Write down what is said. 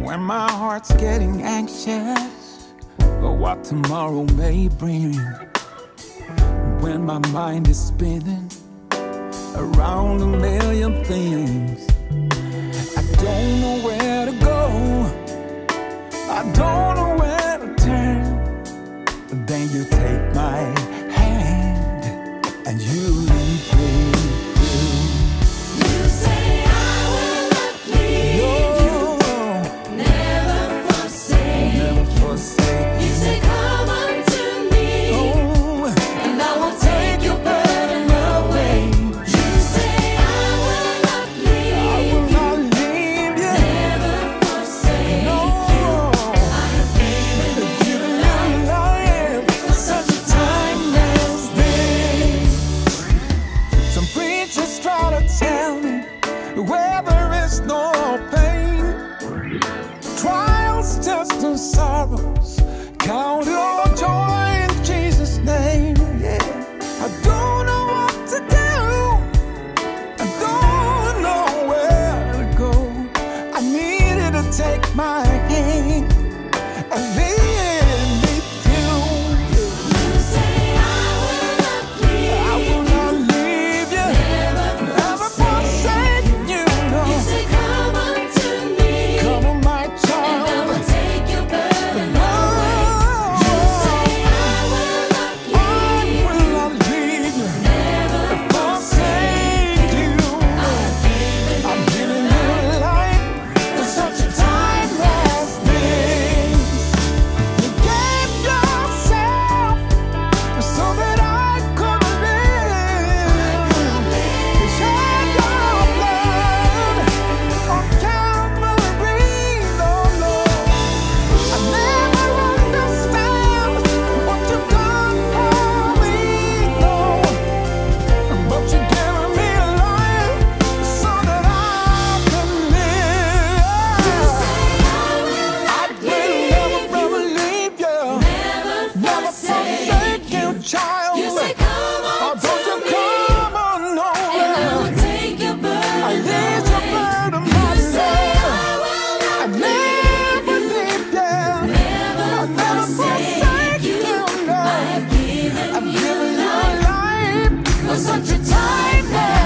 When my heart's getting anxious for what tomorrow may bring, when my mind is spinning around a million things, I don't know where to go, I don't know where to turn. But then you take my hand and you lead me through. You say I will not leave you, never forsake. You say come unto me, and I will take your burden away. You say I will not leave you, never forsake you. I have given you life for such a time as this. Some preachers try to tell me where there is no pain, trials, tests, and sorrows, count it all joy in Jesus' name. Yeah, I don't know what to do, I don't know where to go. I needed to take my hand and lead me through. You say I will not leave I will not leave you, never forsake you. No. you. Say come unto me, Come on, my and I child. will take your burden away. You say I will not I leave will not leave you, never forsake you. I'm giving you life for such a time as this. You gave yourself so that I could live. You shed your blood on Calvary, Lord. I never understand what you've done for me, Lord. But you're giving me life so that I can live. I will never leave you, never forsake you, child. You say come Oh, unto don't you me, come on and I over. will take your I burden need your away. burden, You my say I love. will I not never leave you, leave you, never I never forsake you. you, I no. have given I'm you giving you life life for such a time as